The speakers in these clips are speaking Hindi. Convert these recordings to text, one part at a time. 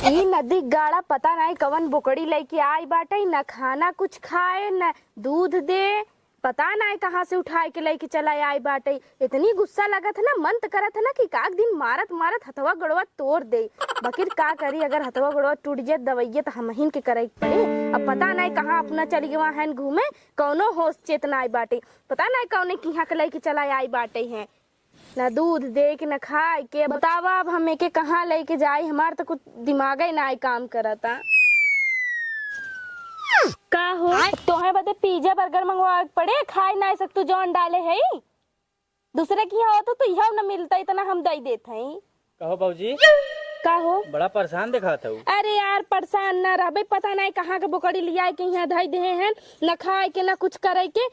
ई नदी गाड़ा पता नहीं कवन बोकड़ी लेके आई बाटे, न खाना कुछ खाए न दूध दे, पता नहीं कहाँ से उठाए के लेके चला आई बाटे। इतनी गुस्सा लगत है ना, मन तो करत है ना कि काक दिन मारत मारत हथवा गड़वा तोड़ दे। बकिर का करी, अगर हथवा गड़वा टूट जाए दवाइये तो हमहिन के करे पड़े। अब पता नहीं कहाँ अपना चली गवा है घूमे, कौनो होश चेतना आई बाटे, पता नहीं कौने किहाँ के लेके चला आई बाटे हैं। न दूध दे के न खाए के, बतावा अब हमें के कहाँ लेके जाए, हमार तो कुछ दिमाग ही ना काम करता। का हो तोहे बदे पिज्जा बर्गर मंगवा पड़े, खाए ना सकतू जौन डाले है दूसरे की हो तो यह न मिलता इतना हम दे देते हैं। कहो बाबूजी, का हो बड़ा परेशान दिखा था। अरे यार परेशान न रह, पता नहीं कहाँ के बोकड़ी लिया के यहाँ धई दे हैं, न खाए के न कुछ करे के,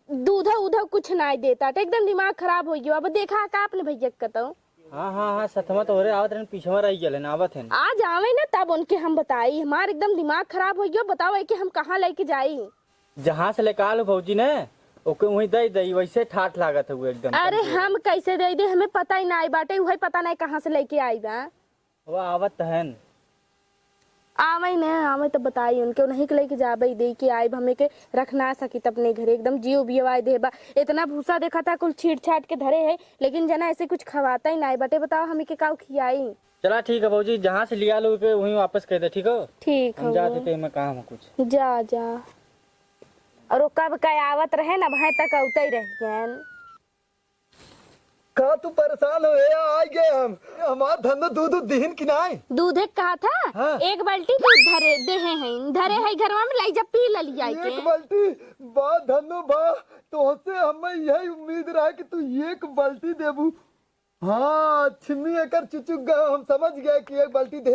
दूध उधा कुछ नहीं देता, एकदम दिमाग खराब हो गया। अब देखा का अपने भैया कतो। हाँ हाँ हाँ सतमा तो हो रहे आवत रहन, पीछे रही चले ना आवत हैं। आज आवे ना तब उनके हम बताई, हमार एकदम दिमाग खराब हो गया। बताओ कि हम कहाँ लेके जाई। जहाँ से लेके आलो भौजी ने ओके वही दे दई, वैसे ठाठ लागत है एकदम। अरे हम कैसे दे दे, हमें पता ही नहीं बाटे, वही पता नहीं कहाँ से लेके आई बा। वो आवत है आवे न आवे तो बताई उनके, नहीं के लेके जाबे दे के आई, हमें के रख ना सकी अपने घरे, एकदम जियो बियवाई देबा। इतना भूसा देखा था कुल छीट छाट के धरे है, लेकिन जना ऐसे कुछ खवाता ही नहीं बाटे। बताओ हमें के का खियाई। चला ठीक है भौजी, जहाँ से लिया लो के वहीं वापस कर दे, ठीक हो। ठीक हम जाते थे मैं काम है कुछ। जा जा और वो कब का आवत रहे ना भाई तक औते ही रह का तू परेशान हो या आ गए हम हमार धंधो दूध दीन की नहीं दूध एक कहा था। हाँ। एक बाल्टी दूध धरे है घरवा में लाई, जब पी लिया एक बाल्टी बा धनो बा, तो से हमें यही उम्मीद रहा कि तू एक बाल्टी देबू। हाँ छिमी एकर चुचुक गए, हम समझ गए कि एक बाल्टी दे।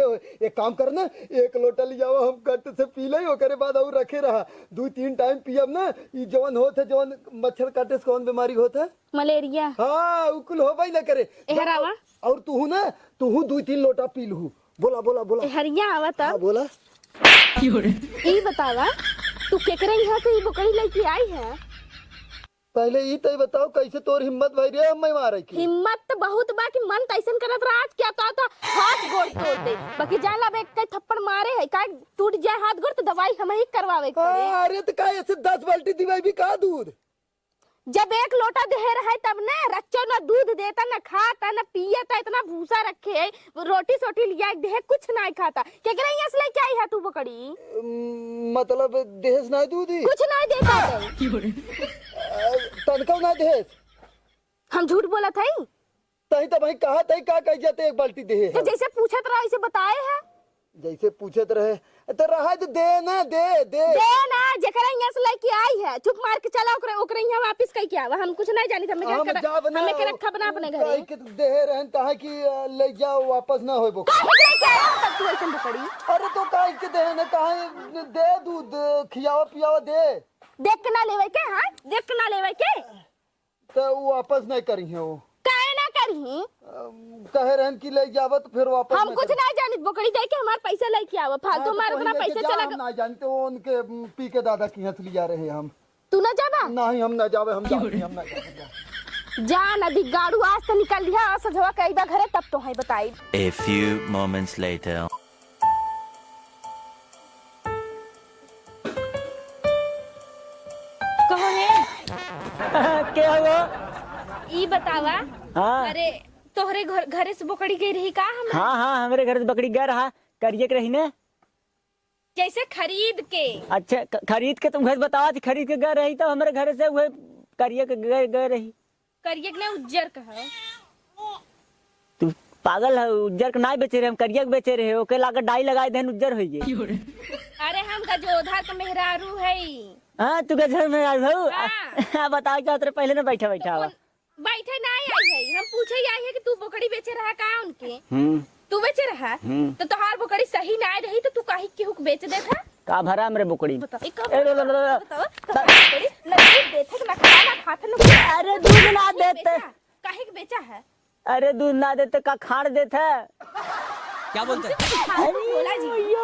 एक काम करना, एक लोटा ले जाओ, हम कट से पी ले, ओकरे बाद और रखे रहा 2-3 टाइम पियब ना। ई जवन होत है, जवन मच्छर काटे से कौन बीमारी होत है, मलेरिया। हाँ उकुल होबई ना करे। एहरावा और तू ना तू 2-3 लोटा पी लू। बोला बोला बोला। हरिया आवा हाँ तब बोला। ई बतावा तू केकरे यहाँ से बोकड़ी लेके आई है। पहले ई तय बताओ कैसे तोर हिम्मत भई रे मैं मारे की। हिम्मत तो बहुत बा कि मन तैसन करत रहा, आज क्या तो हाथ गोड़ तोड़ दे। बाकी जान ला एक कई थप्पड़ मारे है, का टूट जाए हाथ गोड़ तो दवाई हम ही करवावे के पड़े। अरे तो का ऐसे 10 बाल्टी दिवाई भी का दूध। जब एक लोटा दे रहा है तब ना रच्चो ना दूध देता ना खाता ना पियता, इतना भूसा रखे है, रोटी सोटी लिया दे कुछ नहीं खाता। केकरे यहाँ से लेके आई है तू बोकड़ी, मतलब देहस ना दूध ही कुछ नहीं देता। तनका ना देहस, हम झूठ बोला था ही। तही तो भाई कहा तही का कह जाते एक बाल्टी देहे तो जैसे पूछत रहा ऐसे बताए है। जैसे पूछत रहे तो रहा तो दे ना दे दे दे ना, जेकरा यहाँ से लेके आई है चुप मार के चला, ओकरे यहाँ वापस कह के आवा। हम कुछ नहीं जानी, हमें के रखा बना अपने घरे। काहे के देहे रहन कहा कि ले जाओ वापस ना होय बो। काहे के लेके आया तब तू ऐसे बोकड़ी। अरे तो काहे के देहे ना, काहे दे दूध खियावा पियावा दे। देख के ना लेवे के, हाँ देख के ना लेवे के तो वो वापस नहीं करी है। वो काहे ना करही, कहे रहन कि ले जावत फिर वापस हम कुछ नहीं जानी। बोकड़ी दे के हमारे पैसे लेके आवा, फालतू मार अपना पैसा चला। हम ना जानते हो उनके पी के दादा की हंस लिया रहे हम। तू ना जाबा नहीं हम ना जावे, हम ना जावे। जा नदी गाड़ू आज तो निकल लिया, सजवा कई बा घरे तब तो है बताई। A few moments later. कहो है क्या हुआ? ई बतावा। हाँ अरे तोहरे घरे से बोकड़ी गई रही का हम? हाँ हाँ हमारे घर से बकरी गया रहा, करिए के रही ने। जैसे खरीद के। अच्छा खरीद के तुम घर बतावा थी, खरीद के गए रही तो हमारे घर से वह करिए के गए रही। करिए के ना उज्जर कहा। तू पागल है, उज्जर के ना बेचे रहे, हम करिया के बेचे रहे। ओके लागत डाई लगाए देन उज्जर होइए। अरे हम का जो उधार का मेहरारू है। हाँ तू के घर में आ भाऊ। हाँ। बताओ क्या तेरे पहले ना बैठा बैठा हुआ। बैठे ना आई है, हम पूछे ही आई है कि तू बोकड़ी बेचे रहा का उनके। तू बेचे रहा तो तोहार बोकड़ी सही ना रही तो तू काहे केहू के बेच देता। का भरा मेरे बोकड़ी। बताओ बोकड़ी नहीं देते ना खाना खाते ना। अरे दूध ना देते, काहे के बेचा है। अरे दूध ना देते का खाड़ देता। क्या बोलते बोला जी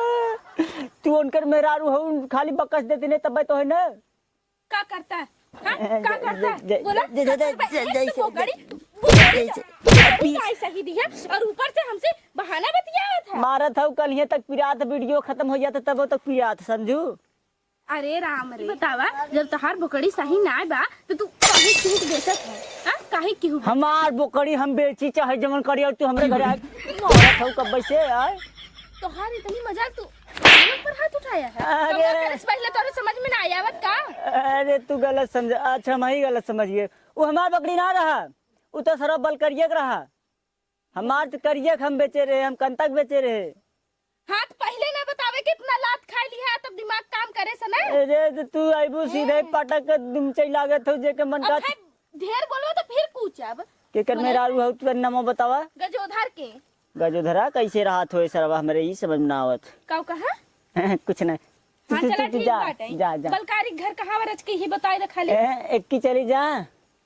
तू उनकर मेहरारू हो, खाली बकस देती नहीं तब तो है ना। का करता है, का करता है बोला। सही दी है और ऊपर से हमसे बहाना बतिया था। मारत हूँ कल तक पिरात, वीडियो खत्म हो जाता तब तक पिरात, समझू। अरे राम रे बतावा, जब तहार बोकड़ी सही ना बा तो तू काहे क्यों बेचत है? काहे क्यों? हमार बोकड़ी हम बेची चाहे जमन करी, और तू हमरे घरे आए मारत हूँ कब से आए। तोहार इतनी मजाक, तू हम पर हाथ उठाया है? अरे पहले तोरे समझ में ना आयावत का? अरे तू गलत समझ, अच्छा हम ही गलत समझिए। वो हमार बकरी ना रहा, वो तो सरब बल करिए रहा। हमार तो करिए हम बेचे रहे, हम कंतक बेचे रहे। हाथ पहले ना बतावे कितना लात खा लिया तब दिमाग काम करे से ना। अरे तो तू आइबू सीधे पटक के दुम चल लागत हो जे के मन का। अब ढेर बोलो तो फिर पूछब के कर मेरा आलू हो तू नाम बतावा। गजोधर के। गजोधरा कैसे राहत होए सरवा, हमरे ई समझ ना आवत। काऊ कहा? कुछ नहीं। हाँ चला ठीक बाटे। जा जा बलकारी घर कहाँ रच के ही बताए रखा ले। एक की चली जा।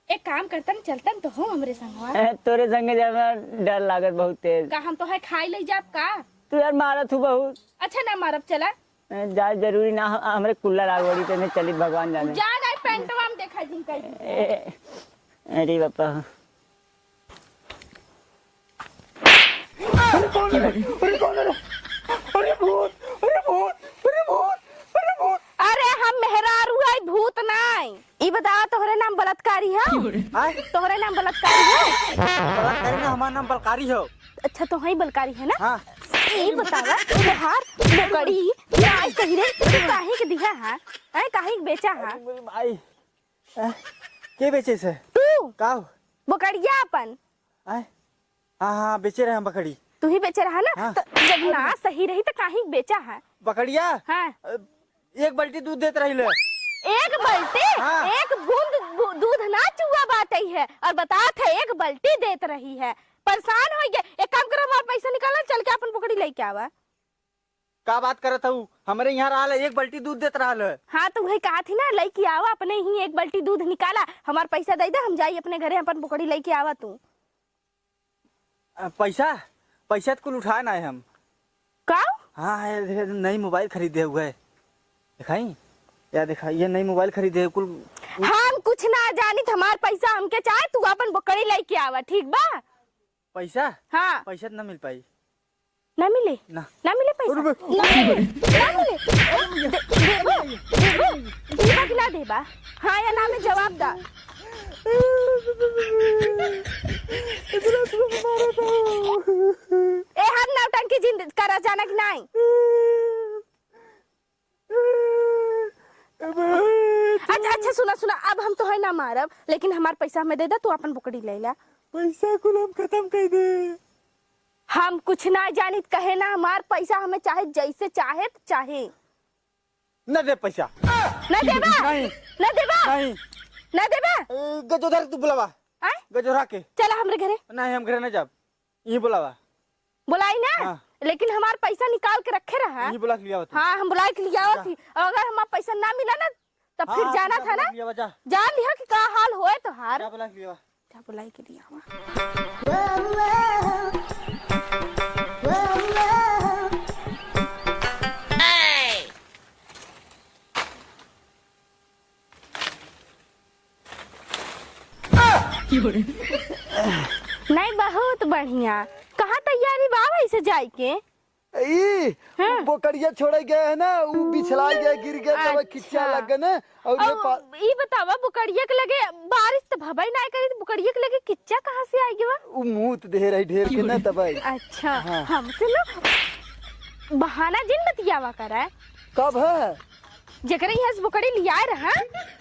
एक काम करतन चलतन तो हो हमरे संगवा। तोरे संगे जावे डर लागत बहुत तेज। का हम तो है खाई ले जाब का? तू यार मारत हूँ बहुत। अच्छा ना मारब चला। जा जरूरी ना, हमरे कुल्ला लागवड़ी ते चली भगवान जाने। जा ना पेंटवा में देखा जिन कहीं। अरे बापा अरे कौन है? अरे कौन है? अरे भूत, अरे भूत, अरे भूत, अरे भूत। अरे हम मेहरारू है भूत नहीं। ई बता तोहरे नाम बलात्कारी है? तोहरे नाम बलात्कारी है? बलात्कारी ना, हमारा नाम बलकारी हो। अच्छा तो ही बलकारी है ना? हाँ। ये बतावा तोहार बोकड़ी ना सही रे तू काहे के दिया है? काहे के बेचा है? भाई के बेचे से? तू का बोकड़िया अपन? हाँ हाँ बेचे रहे हम बकरी। तू ही बेचे रहा ना? हाँ। तो जब ना सही रही तो काहे के बेचा है? बकरिया हाँ। एक बाल्टी दूध देत रही ले। एक बाल्टी? हाँ। एक बूंद दूध ना चुआ बाटे है और बतात है एक बाल्टी देत रही है। परेशान हो गया। एक काम करो हमारा पैसा निकाला, चल के अपन बोकड़ी लेके आवा। का बात करत हूँ, हमारे यहाँ रहा एक बाल्टी दूध देत रहा। हाँ तो वही कहा थी ना, लेके आवा अपने ही एक बाल्टी दूध निकाला, हमारा पैसा दे दे, हम जाई अपने घरे अपन बोकड़ी लेके आवा। तू पैसा पैसा तो कुल उठाए ना है हम। का? हाँ नई मोबाइल खरीदे हुए है, दिखाई या दिखा, ये नई मोबाइल खरीदे कुल। हम कुछ ना जानी, हमार पैसा हमके चाहे, तू अपन बोकड़ी लेके आवा ठीक बा? पैसा? हाँ। पैसा तो ना मिल पाई। ना मिले? ना मिले पैसा? ना मिले? देबा कि ना देबा? हाँ या ना में जवाब दा। ए हम नौटंकी जिंद करा जाना कि नहीं? अच्छा सुना, अब हम तो है ना मारब, लेकिन हमार पैसा हमें दे दे, तू अपन बोकड़ी ले ला। पैसा कुल हम खत्म कर दे। हम कुछ ना जानित कहे ना, हमार पैसा हमें चाहे जैसे चाहे चाहे। न दे पैसा। न देबा? नहीं। न देबा? नहीं। न देबा? गजोधर तू बुलावा। गजोधरा के चला हमरे घरे। नहीं हम घरे न जाब, ये बुलावा। बुलाई ना? हाँ। लेकिन हमार पैसा निकाल के रखे रहा। ये बुला के लिया होता। हाँ हम बुला के लिया थी, और अगर हमारा पैसा ना मिला ना तब फिर जाना था ना। जान लिया कि क्या हाल होए तो हार। बुला के लिया, बुलाई के लिया। नहीं बहुत बढ़िया। कहाँ तैयारी बा वैसे जाए के? बोकड़िया छोड़े गए है ना, वो बिछला गया, गिर गया, तब खिच्चा लग गया ना। और ये बतावा बुकड़िया के लगे बारिश तो भबाई ना करी, तो बुकड़िया के लगे किच्चा कहाँ से आई गया? वो मुंह ढेर है, ढेर के ना तबाई। अच्छा हमसे ना बहाना जिन बतियावा करा। कब है? जकरे यहाँ से बुकड़ी लिया रहा,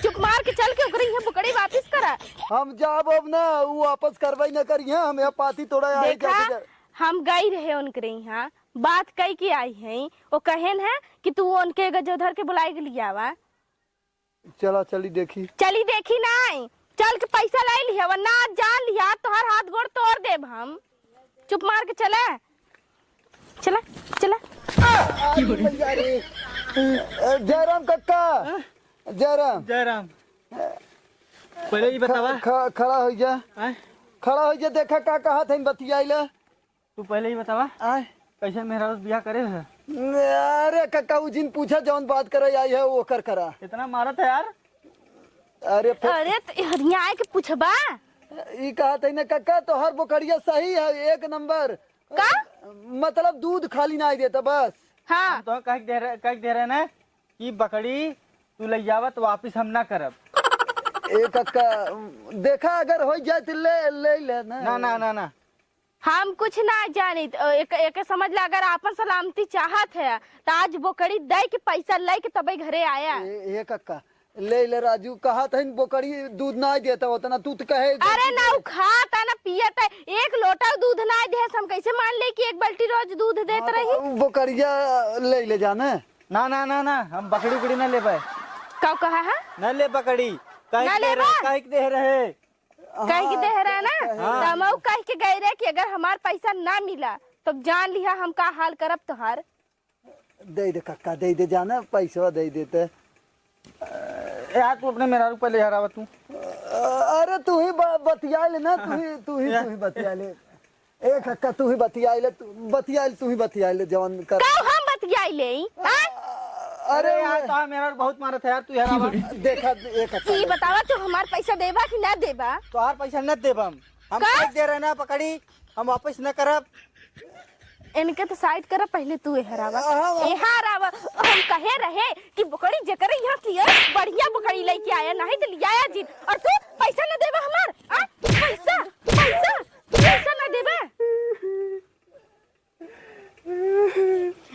चुप मार के चल के ओकरे यहाँ बुकड़ी वापस करा। हम जाब अब ना, वो वापस करवाई ना करिए, हम यहाँ पाती तोड़ा आए। देखा हम गई रहे उनके यहाँ, बात कई के आई है, वो कहन है कि तू उनके गजोधर के बुलाई के लिया वा। चला चली देखी। चली देखी नहीं, चल के पैसा लाई लिया, वरना जान लिया तो हर हाथ गोड़ तोड़ देब हम। चुप मार के चला चला चला। जयराम कक्का, जयराम पहले ही बतावा। खड़ा हो जा, खड़ा हो जा, देखा का कहा था बतियाइला। तू पहले ही बतावा कैसे मेरा ब्याह करे है? अरे कक्का वो जिन पूछा जौन बात करे आई है वो कर करा। इतना मारत है यार। अरे तो यहाँ आए के पूछबा। ये कहा था ना कक्का, तो हर बोकड़िया सही है, एक नंबर। का मतलब दूध खाली नहीं देता बस। हाँ तो कह दे रहे ना कि बकरी तू ले जावत वापिस हम ना करब। एक अक्का देखा अगर हो जाए तो ले ले ना ना ना ना हम कुछ ना जानी। एक समझ ला, अगर आपन सलामती चाहत है तो आज बोकड़ी दे के पैसा ले के तबे घरे आया। एक अक्का ले ले राजू, कहा था बोकड़ी दूध ना देता होता ना, तू तो कहे। अरे ना वो खाता ना पियता, एक लोटा दूध ना दे हम कैसे मान ले कि एक बाल्टी रोज दूध देत रही। बोकड़िया ले जाना। ना ना ना ना हम बकरी उकड़ी ना ले पाए। कब कहा है न ले बकरी ना ले बा? कह दे रहे कह के दे रहा है ना, तमऊ कह के गए रहे कि अगर हमार पैसा ना मिला तो जान लिया हम का हाल करब तुहार। दे दे कक्का, दे दे जाना, पैसा दे देते। यार तू अपने मेरा रुपये ले हरावा तू। अरे तू ही बतिया ले ना, तू ही बतिया ले। एक कक्का तू ही बतिया ले, तू ही बतिया ले जवान कर। कब हम बतियाई ले? अरे यार तो मेरा बहुत मारत है यार, तू हरावा। देखा एक कक्का ये बतावा तू हमार पैसा देबा कि ना देबा? तो हर पैसा न देब हम का? दे रहे ना पकड़ी, हम वापस न करब। इनके तो साइड कर पहले तू हरावा। हरावा हम कहे रहे कि बकरी जकर यहाँ की बढ़िया बकरी लेके आया, नहीं तो लिया जिन, और तू पैसा न देबा हमार। पैसा पैसा पैसा न देबा।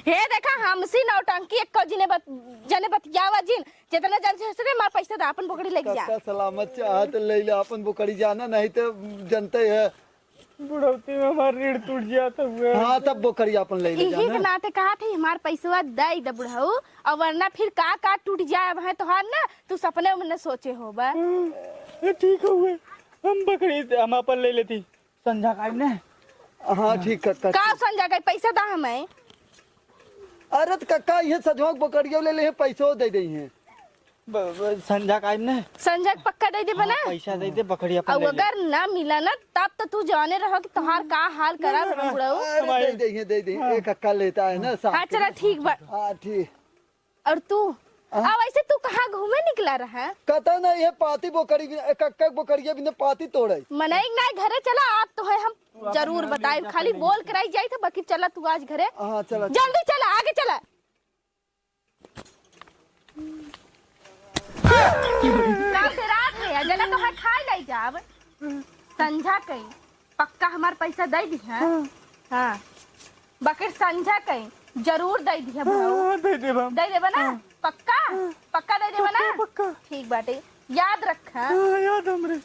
हे देखा हमसी नौटंकी एक जने बतियावा जिन, जितना जन से मार पैसा दा अपन बकरी लेके जा। कक्का सलामत चाहत ले ले अपन बोकड़ी जाना, नहीं तो जनते है बुढ़ौती में हमारा रीढ़ टूट जाता हुआ। हाँ तब बोकड़ी अपन ले यही के जाना। नाते कहा थे हमार पैसा दे दे बुढ़ऊ, और वरना फिर का टूट जाए वह तोहार ना, तू सपने में न सोचे होबा। ठीक हुए हम बकरी हम अपन ले लेती संझा का ने। हाँ ठीक कक्का। का समझा गई पैसा दा हमें। अरे तो कक्का ये सजोक बोकड़िया ले ले, पैसो दे दे हैं। संझा का ने संजय पक्का दे दे बना। पैसा दे दे बकरी अपन और ले ले। अगर ना मिला ना तब तो तू जाने रहो कि तोहार का हाल करा बुढ़ऊ। अरे दे दे एक कक्का लेता है ना साथ। हाँ चला ठीक बा। हाँ ठीक। और तू अब ऐसे तू कहाँ घूमे निकला रहा? कहता ना ये पाती बोकड़ी कक्का बोकड़िया बिना पाती तोड़े। मनाई ना घरे चला, आप तो है हम जरूर बताए, खाली बोल कराई जाए तो बाकी चला तू आज घरे। हाँ चला जल्दी चला आगे चला। रात है जना तो खाए लाई जाब संझा कई पक्का हमार पैसा दे दी है। हाँ बकर संझा कई जरूर दे दी है। दे दे हम। दे देबा ना पक्का? पक्का दे देबा ना? पक्का। ठीक बाटे, याद रखा। याद हमरे।